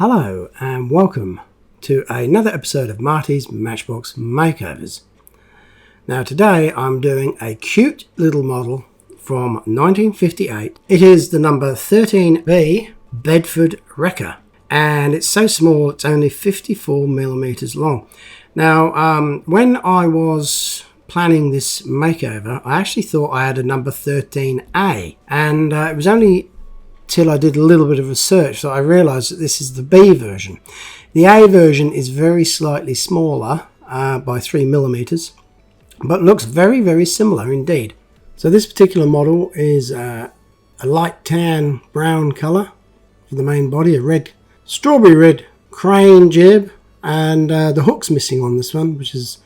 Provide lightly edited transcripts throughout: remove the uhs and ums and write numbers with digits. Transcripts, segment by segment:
Hello and welcome to another episode of Marty's Matchbox Makeovers. Now today I'm doing a cute little model from 1958. It is the number 13b Bedford wrecker, and it's so small it's only 54 millimeters long. Now when I was planning this makeover, I actually thought I had a number 13a, and it was only till I did a little bit of research that I realized that this is the B version. The A version is very slightly smaller by 3 millimeters, but looks very similar indeed. So this particular model is a light tan brown color for the main body, a red, strawberry red crane jib, and the hook's missing on this one, which is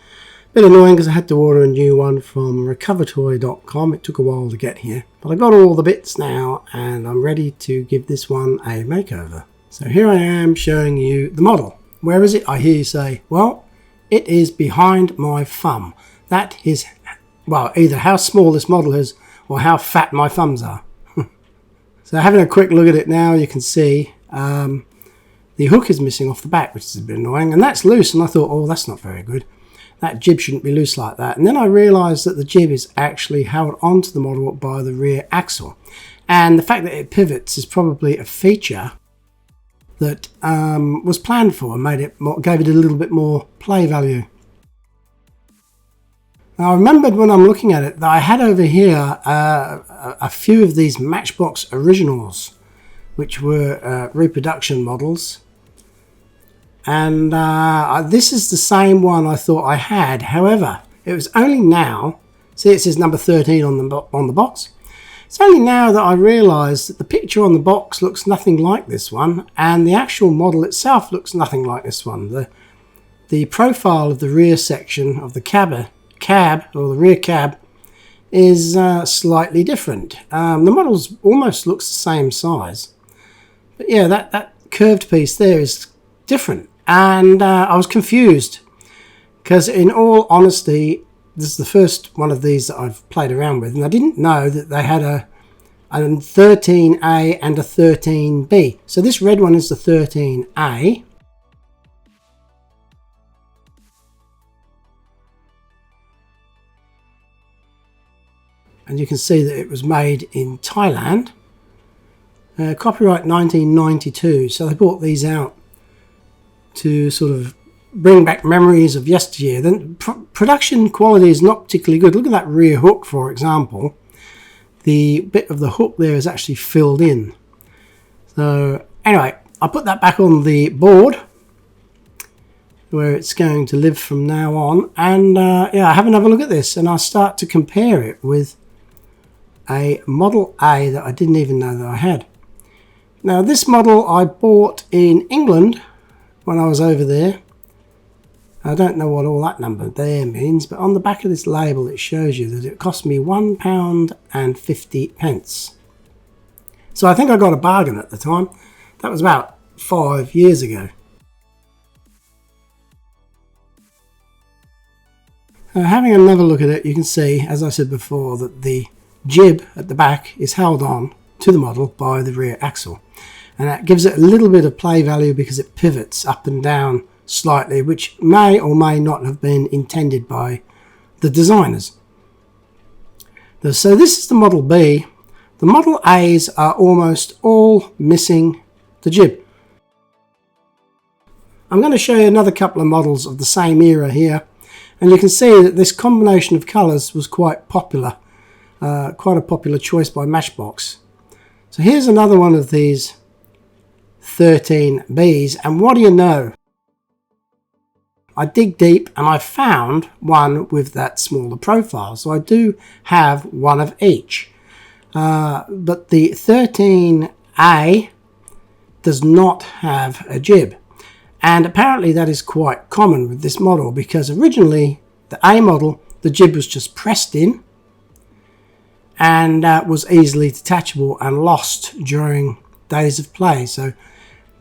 a bit annoying because I had to order a new one from recovertoy.com. It took a while to get here, but I got all the bits now and I'm ready to give this one a makeover. So here I am showing you the model. Where is it? I hear you say, well, it is behind my thumb. That is, well, either how small this model is or how fat my thumbs are. So having a quick look at it now, you can see the hook is missing off the back, which is a bit annoying, and that's loose, and I thought, oh, that's not very good. That jib shouldn't be loose like that. And then I realised that the jib is actually held onto the model by the rear axle. And the fact that it pivots is probably a feature that was planned for and gave it a little bit more play value. Now I remembered when I'm looking at it that I had over here a few of these Matchbox originals, which were reproduction models. And this is the same one I thought I had. However, it was only now, see it says number 13 on the box. It's only now that I realised that the picture on the box looks nothing like this one, and the actual model itself looks nothing like this one. The profile of the rear section of the cab or the rear cab is slightly different. The model almost looks the same size, but yeah, that curved piece there is different. And I was confused because, in all honesty, this is the first one of these that I've played around with, and I didn't know that they had a 13A and a 13B. So this red one is the 13A. And you can see that it was made in Thailand. Copyright 1992. So they brought these out to sort of bring back memories of yesteryear. Then production quality is not particularly good. Look at that rear hook, for example. The bit of the hook there is actually filled in. So anyway, I'll put that back on the board where it's going to live from now on, and yeah, have another look at this, and I'll start to compare it with a Model A that I didn't even know that I had. Now this model I bought in England when I was over there. I don't know what all that number there means, but on the back of this label it shows you that it cost me £1.50. So I think I got a bargain at the time. That was about 5 years ago. Having another look at it, you can see, as I said before, that the jib at the back is held on to the model by the rear axle. And that gives it a little bit of play value because it pivots up and down slightly, which may or may not have been intended by the designers. So this is the Model B. The Model A's are almost all missing the jib. I'm going to show you another couple of models of the same era here, and you can see that this combination of colours was quite popular, quite a popular choice by Matchbox. So here's another one of these 13Bs, and what do you know? I dig deep and I found one with that smaller profile, so I do have one of each. But the 13A does not have a jib, and apparently that is quite common with this model, because originally the A model, the jib was just pressed in and was easily detachable and lost during days of play. So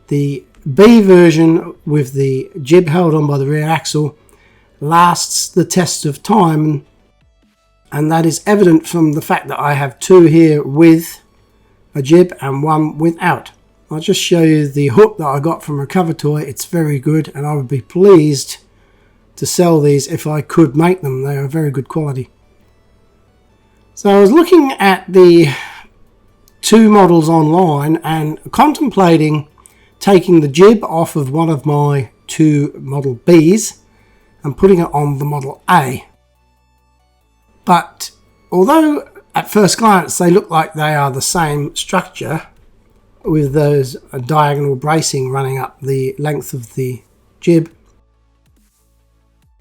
the B version with the jib held on by the rear axle lasts the test of time, and that is evident from the fact that I have two here with a jib and one without. I'll just show you the hook that I got from Recover Toy. It's very good, and I would be pleased to sell these if I could make them. They are very good quality. So I was looking at the two models online and contemplating taking the jib off of one of my two Model Bs and putting it on the Model A. But although at first glance they look like they are the same structure, with those diagonal bracing running up the length of the jib,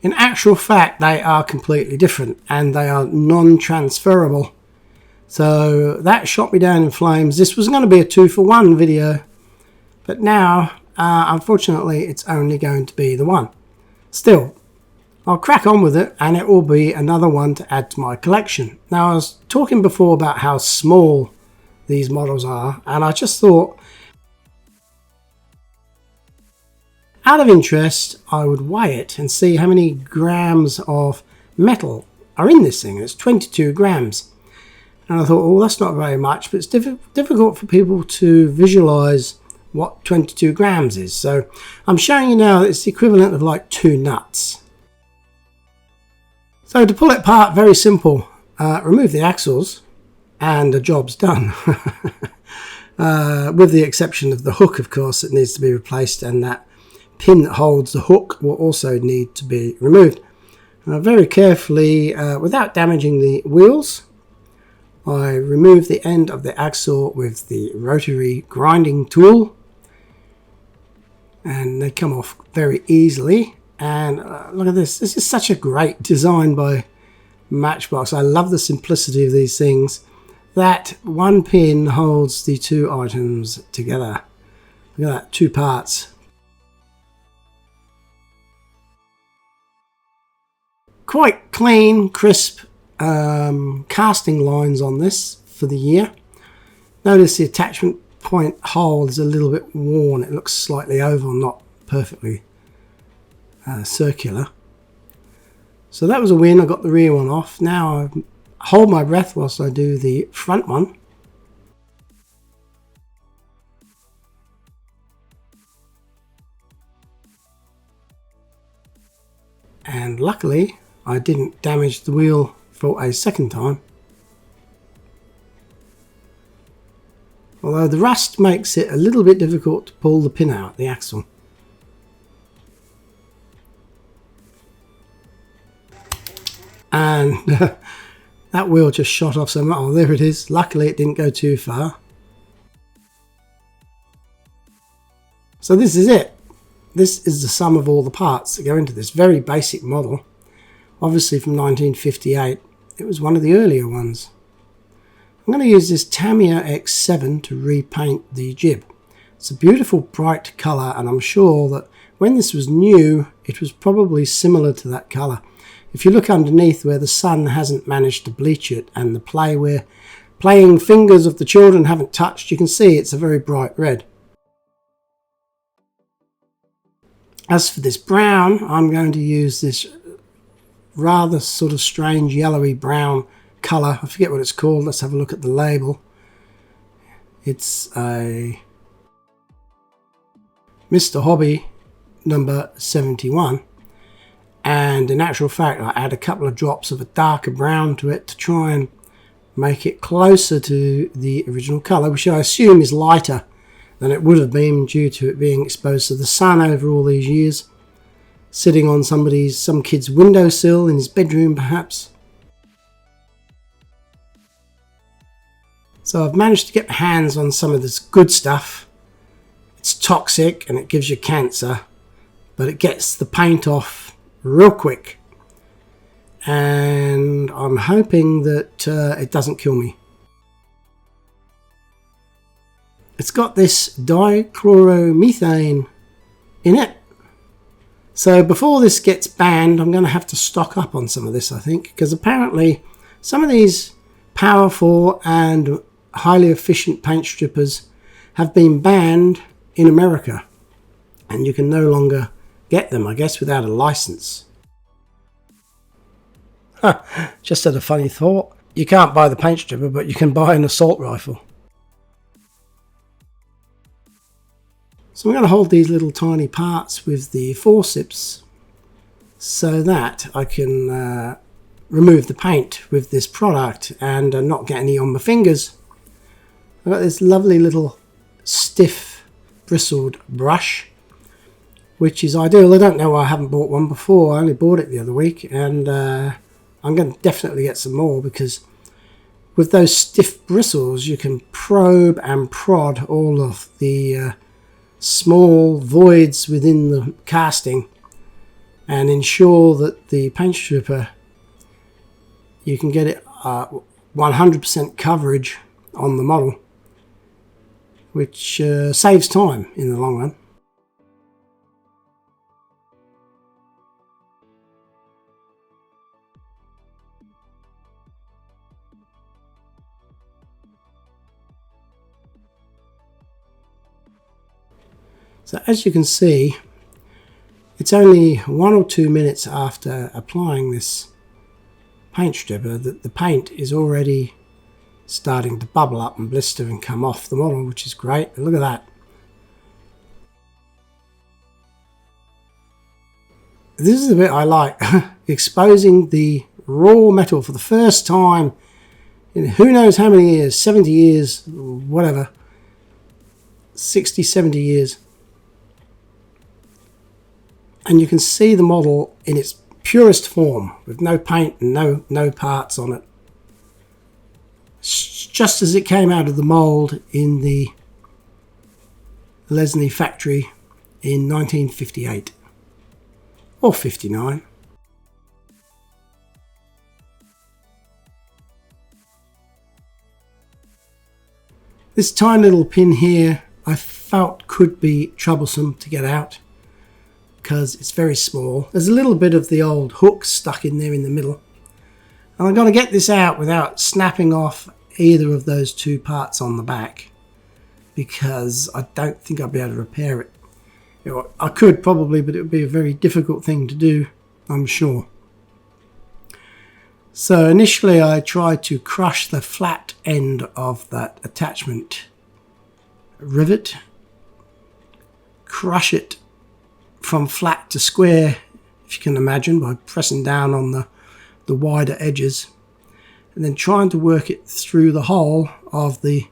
in actual fact they are completely different and they are non-transferable. So that shot me down in flames. This was going to be a 2-for-1 video, but now unfortunately it's only going to be the one. Still, I'll crack on with it, and it will be another one to add to my collection. Now, I was talking before about how small these models are, and I just thought, out of interest, I would weigh it and see how many grams of metal are in this thing. It's 22 grams. And I thought, oh, that's not very much, but it's difficult for people to visualize what 22 grams is. So I'm showing you now that it's the equivalent of like 2 nuts. So to pull it apart, very simple. Remove the axles and the job's done. With the exception of the hook, of course, that needs to be replaced, and that pin that holds the hook will also need to be removed. Very carefully, without damaging the wheels, I remove the end of the axle with the rotary grinding tool, and they come off very easily. And look at this. This is such a great design by Matchbox. I love the simplicity of these things. That one pin holds the two items together. Look at that, 2 parts. Quite clean, crisp casting lines on this for the year. Notice the attachment point hole is a little bit worn. It looks slightly oval, not perfectly circular. So that was a win. I got the rear one off. Now I hold my breath whilst I do the front one. And luckily I didn't damage the wheel for a second time. Although the rust makes it a little bit difficult to pull the pin out, the axle. And that wheel just shot off so much. Oh, there it is. Luckily it didn't go too far. So this is it. This is the sum of all the parts that go into this very basic model. Obviously from 1958. It was one of the earlier ones. I'm going to use this Tamiya X7 to repaint the jib. It's a beautiful bright colour, and I'm sure that when this was new it was probably similar to that colour. If you look underneath where the sun hasn't managed to bleach it and the playing fingers of the children haven't touched, you can see it's a very bright red. As for this brown, I'm going to use this rather sort of strange yellowy brown colour. I forget what it's called. Let's have a look at the label. It's a Mr. Hobby number 71. And in actual fact I add a couple of drops of a darker brown to it to try and make it closer to the original colour, which I assume is lighter than it would have been due to it being exposed to the sun over all these years, sitting on some kid's windowsill in his bedroom perhaps. So I've managed to get my hands on some of this good stuff. It's toxic and it gives you cancer, but it gets the paint off real quick, and I'm hoping that it doesn't kill me. It's got this dichloromethane in it, so before this gets banned I'm going to have to stock up on some of this, I think, because apparently some of these powerful and highly efficient paint strippers have been banned in America, and you can no longer get them, I guess, without a license. Just had a funny thought. You can't buy the paint stripper, but you can buy an assault rifle. So I'm going to hold these little tiny parts with the forceps so that I can remove the paint with this product and not get any on my fingers. I've got this lovely little stiff bristled brush, which is ideal. I don't know why I haven't bought one before. I only bought it the other week, and I'm going to definitely get some more, because with those stiff bristles you can probe and prod all of the small voids within the casting and ensure that the paint stripper, you can get it 100% coverage on the model, which saves time in the long run. So as you can see, it's only 1 or 2 minutes after applying this paint stripper that the paint is already starting to bubble up and blister and come off the model, which is great. Look at that. This is the bit I like, exposing the raw metal for the first time in who knows how many years, 70 years, whatever, 60, 70 years. And you can see the model in its purest form with no paint and no parts on it, just as it came out of the mould in the Lesney factory in 1958 or 59. This tiny little pin here I felt could be troublesome to get out, because it's very small. There's a little bit of the old hook stuck in there in the middle, and I'm going to get this out without snapping off either of those two parts on the back, because I don't think I'll be able to repair it. I could probably, but it would be a very difficult thing to do, I'm sure. So initially I tried to crush the flat end of that attachment rivet, crush it from flat to square, if you can imagine, by pressing down on the wider edges and then trying to work it through the hole of the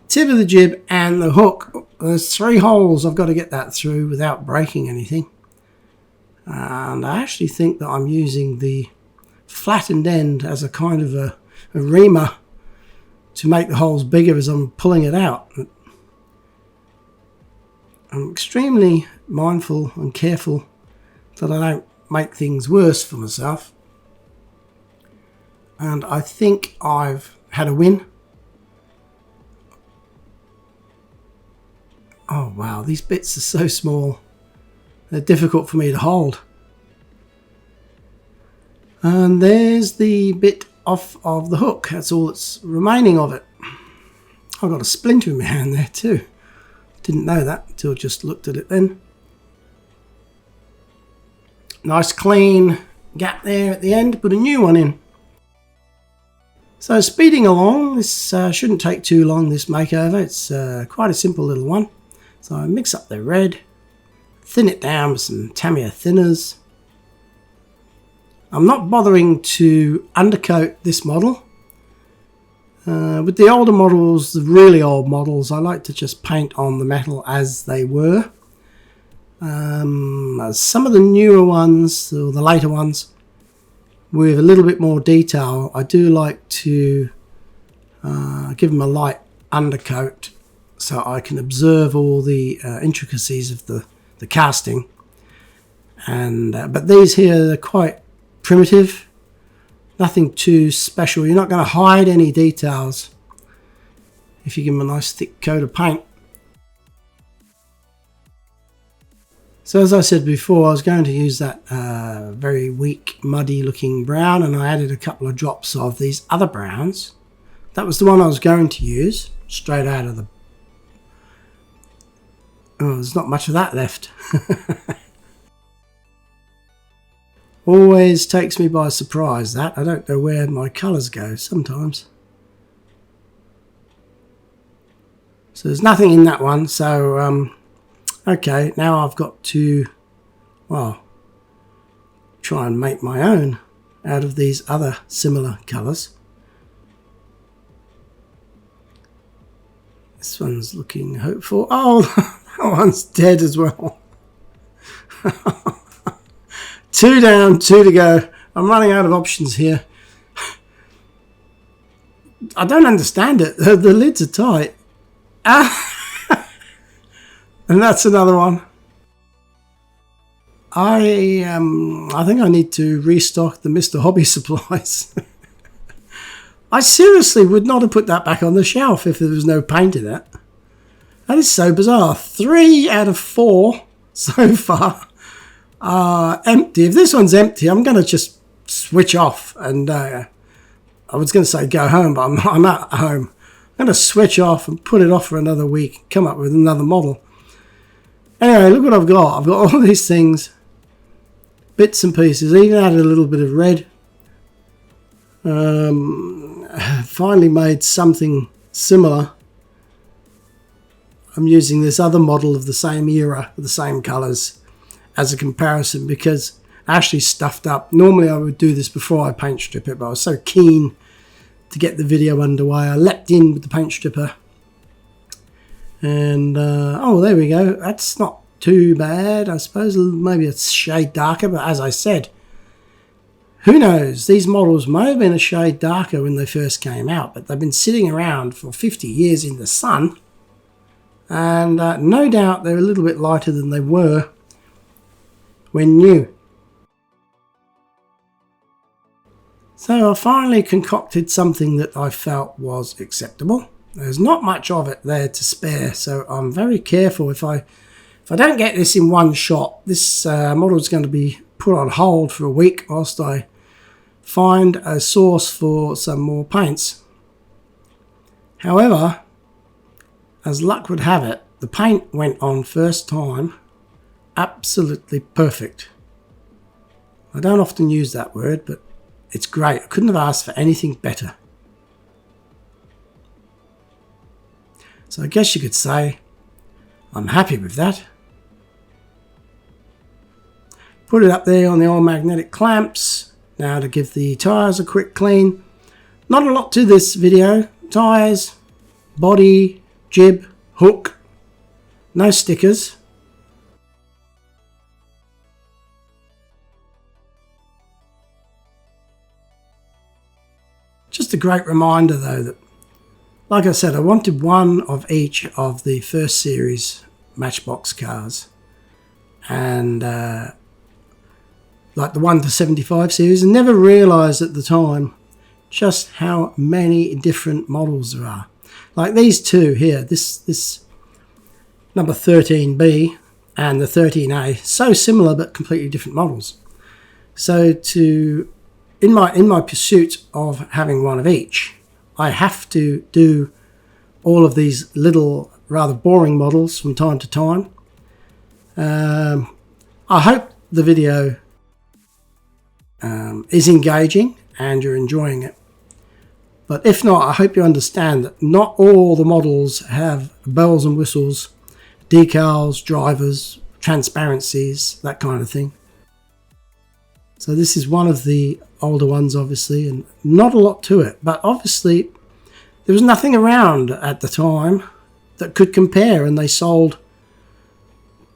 tip of the jib and the hook. There's 3 holes I've got to get that through without breaking anything, and I actually think that I'm using the flattened end as a kind of a reamer to make the holes bigger as I'm pulling it out. I'm extremely mindful and careful that I don't make things worse for myself. And I think I've had a win. Oh wow, these bits are so small. They're difficult for me to hold. And there's the bit off of the hook. That's all that's remaining of it. I've got a splinter in my hand there too. Didn't know that until just looked at it then. Nice clean gap there at the end, put a new one in. So speeding along, this shouldn't take too long, this makeover. It's quite a simple little one. So I mix up the red, thin it down with some Tamiya thinners. I'm not bothering to undercoat this model. With the older models, the really old models, I like to just paint on the metal as they were. Some of the newer ones, or the later ones, with a little bit more detail, I do like to give them a light undercoat so I can observe all the intricacies of the casting. And but these here, they're quite primitive. Nothing too special. You're not going to hide any details if you give them a nice thick coat of paint. So as I said before, I was going to use that very weak, muddy looking brown, and I added a couple of drops of these other browns. That was the one I was going to use straight out of the... Oh, there's not much of that left. Always takes me by surprise, that. I don't know where my colours go sometimes. So there's nothing in that one, so Okay, now I've got to, well, try and make my own out of these other similar colours. This one's looking hopeful. Oh, that one's dead as well. 2 down, 2 to go. I'm running out of options here. I don't understand it. The lids are tight. Ah! And that's another one. I think I need to restock the Mr. Hobby supplies. I seriously would not have put that back on the shelf if there was no paint in it. That is so bizarre. 3 out of 4 so far are empty. If this one's empty, I'm going to just switch off. And I was going to say go home, but I'm at home. I'm going to switch off and put it off for another week. Come up with another model. Anyway, look what I've got. I've got all these things. Bits and pieces. Even added a little bit of red. Finally made something similar. I'm using this other model of the same era, with the same colours, as a comparison because I actually stuffed up. Normally I would do this before I paint strip it, but I was so keen to get the video underway. I leapt in with the paint stripper. And, oh, there we go. That's not too bad. I suppose maybe it's a shade darker, but as I said, who knows? These models may have been a shade darker when they first came out, but they've been sitting around for 50 years in the sun. And no doubt they're a little bit lighter than they were when new. So I finally concocted something that I felt was acceptable. There's not much of it there to spare, so I'm very careful. If I don't get this in one shot, this model is going to be put on hold for a week whilst I find a source for some more paints. However, as luck would have it, the paint went on first time absolutely perfect. I don't often use that word, but it's great. I couldn't have asked for anything better. So I guess you could say I'm happy with that. Put it up there on the old magnetic clamps. Now to give the tyres a quick clean. Not a lot to this video. Tyres, body, jib, hook. No stickers. Just a great reminder though that, like I said, I wanted one of each of the first series Matchbox cars. And like the 1 to 75 series, and never realised at the time just how many different models there are. Like these two here, this number 13b and the 13a, so similar but completely different models. So in my pursuit of having one of each, I have to do all of these little rather boring models from time to time. I hope the video is engaging and you're enjoying it. But if not, I hope you understand that not all the models have bells and whistles, decals, drivers, transparencies, that kind of thing. So this is one of the older ones, obviously, and not a lot to it. But obviously, there was nothing around at the time that could compare, and they sold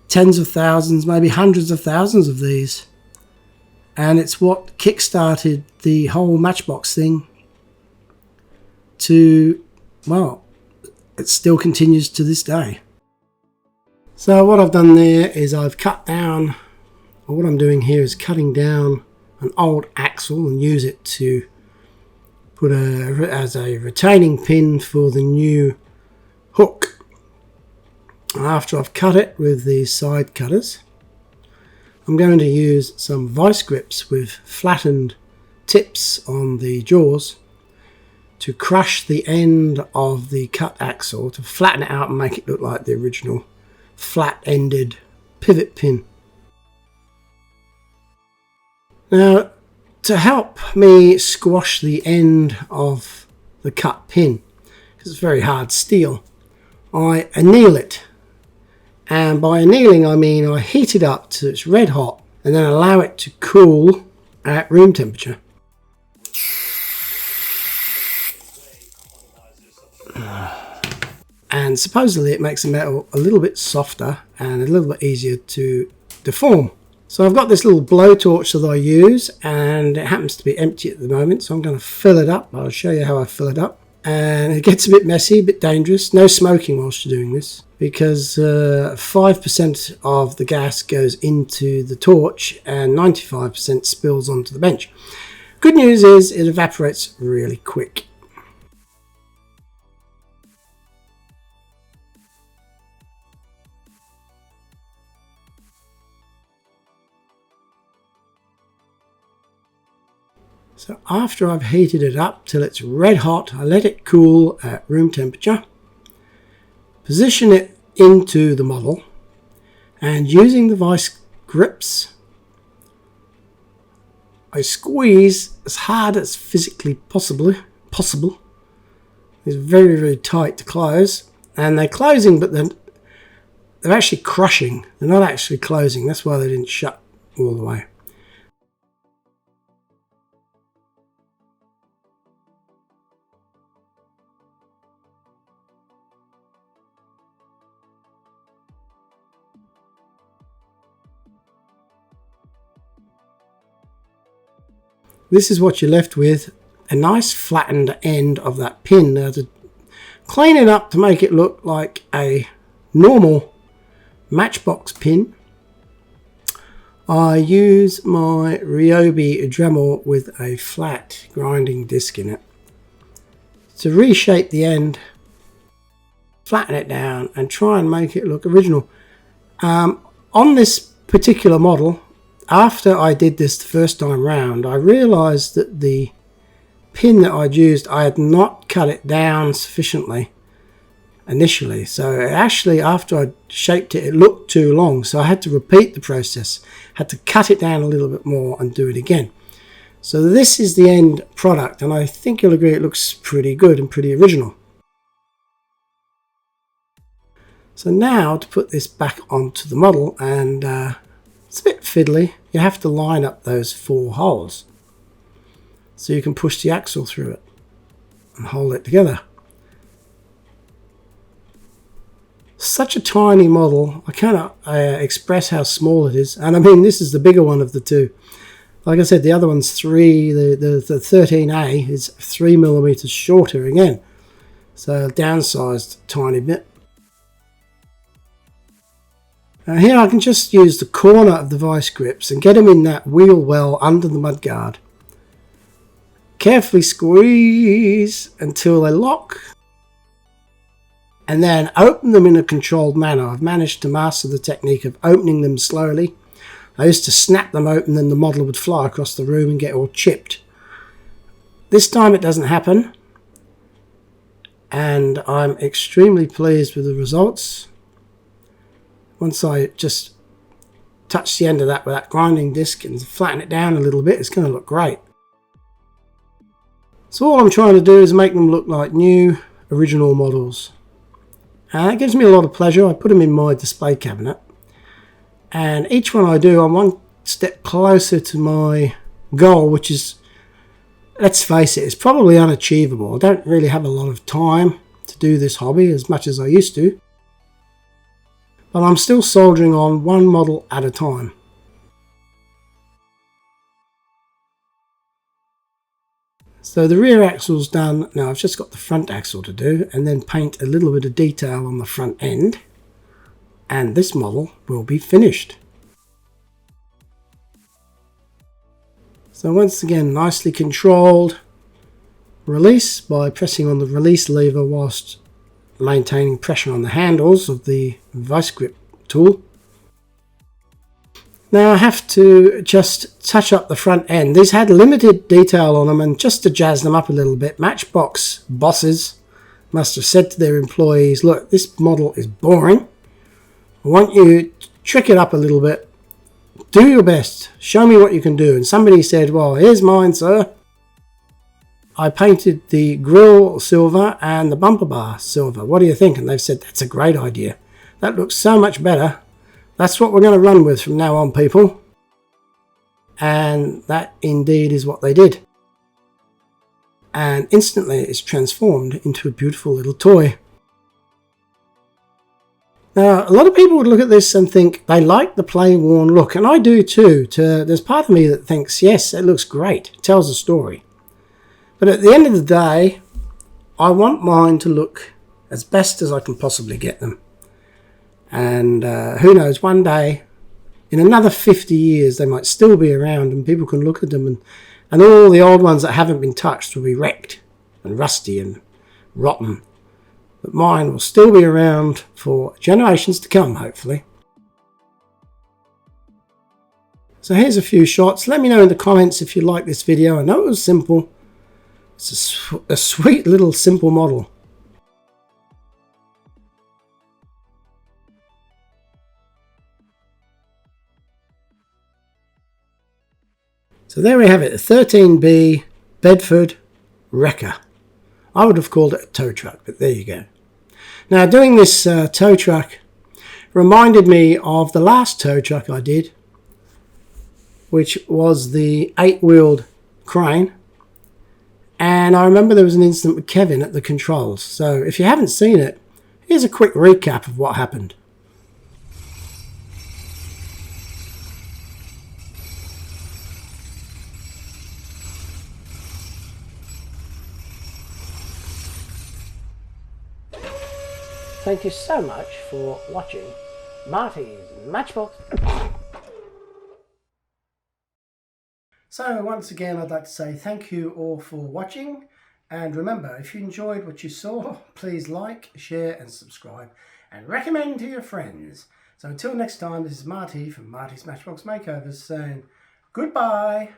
tens of thousands, maybe hundreds of thousands of these. And it's what kick-started the whole Matchbox thing to, well, it still continues to this day. So what I've done there is I've cut down, or what I'm doing here is cutting down an old axle and use it to put as a retaining pin for the new hook. After I've cut it with these side cutters, I'm going to use some vice grips with flattened tips on the jaws to crush the end of the cut axle, to flatten it out and make it look like the original flat-ended pivot pin. Now, to help me squash the end of the cut pin, because it's very hard steel, I anneal it. And by annealing I mean I heat it up to it's red hot and then allow it to cool at room temperature. And supposedly it makes the metal a little bit softer and a little bit easier to deform. So I've got this little blowtorch that I use, and it happens to be empty at the moment, so I'm going to fill it up. I'll show you how I fill it up. And it gets a bit messy, a bit dangerous. No smoking whilst you're doing this, because 5% of the gas goes into the torch and 95% spills onto the bench. Good news is it evaporates really quick. So after I've heated it up till it's red hot, I let it cool at room temperature, position it into the model, and using the vice grips, I squeeze as hard as physically possible. It's very, very tight to close, and they're closing, but they're actually crushing. They're not actually closing. That's why they didn't shut all the way. This is what you're left with, a nice flattened end of that pin. Now to clean it up to make it look like a normal Matchbox pin, I use my Ryobi Dremel with a flat grinding disc in it to reshape the end, flatten it down and try and make it look original. On this particular model, after I did this the first time round, I realised that the pin that I'd used, I had not cut it down sufficiently initially. So actually, after I shaped it, it looked too long. So I had to repeat the process, had to cut it down a little bit more and do it again. So this is the end product, and I think you'll agree it looks pretty good and pretty original. So now to put this back onto the model, and it's a bit fiddly. You have to line up those 4 holes so you can push the axle through it and hold it together. Such a tiny model, I cannot express how small it is. And I mean, this is the bigger one of the two. Like I said, the other one's 3, the 13A is 3mm shorter again. So downsized a tiny bit. Here I can just use the corner of the vice grips and get them in that wheel well under the mudguard. Carefully squeeze until they lock, and then open them in a controlled manner. I've managed to master the technique of opening them slowly. I used to snap them open and the model would fly across the room and get all chipped. This time it doesn't happen, and I'm extremely pleased with the results. Once I just touch the end of that with that grinding disc and flatten it down a little bit, it's going to look great. So all I'm trying to do is make them look like new, original models. And it gives me a lot of pleasure. I put them in my display cabinet. And each one I do, I'm one step closer to my goal, which is, let's face it, it's probably unachievable. I don't really have a lot of time to do this hobby as much as I used to. But I'm still soldering on one model at a time. So the rear axle's done. Now I've just got the front axle to do, and then paint a little bit of detail on the front end, and this model will be finished. So once again, nicely controlled release by pressing on the release lever whilst maintaining pressure on the handles of the vice grip tool. Now I have to just touch up the front end. These had limited detail on them, and just to jazz them up a little bit, Matchbox bosses must have said to their employees, look, this model is boring. I want you to trick it up a little bit. Do your best. Show me what you can do. And somebody said, well, here's mine, sir. I painted the grille silver and the bumper bar silver. What do you think? And they've said, that's a great idea. That looks so much better. That's what we're going to run with from now on, people. And that indeed is what they did. And instantly it's transformed into a beautiful little toy. Now, a lot of people would look at this and think they like the play-worn look, and I do too. There's part of me that thinks, yes, it looks great, it tells a story. But at the end of the day, I want mine to look as best as I can possibly get them. And who knows, one day, in another 50 years, they might still be around and people can look at them, and all the old ones that haven't been touched will be wrecked and rusty and rotten. But mine will still be around for generations to come, hopefully. So here's a few shots. Let me know in the comments if you like this video. I know it was simple. It's a sweet little simple model. So there we have it, a 13B Bedford wrecker. I would have called it a tow truck, but there you go. Now, doing this tow truck reminded me of the last tow truck I did, which was the 8-wheeled crane. And I remember there was an incident with Kevin at the controls. So if you haven't seen it, here's a quick recap of what happened. Thank you so much for watching Marty's Matchbox. So once again, I'd like to say thank you all for watching. And remember, if you enjoyed what you saw, please like, share and subscribe and recommend to your friends. So until next time, this is Marty from Marty's Matchbox Makeovers saying goodbye.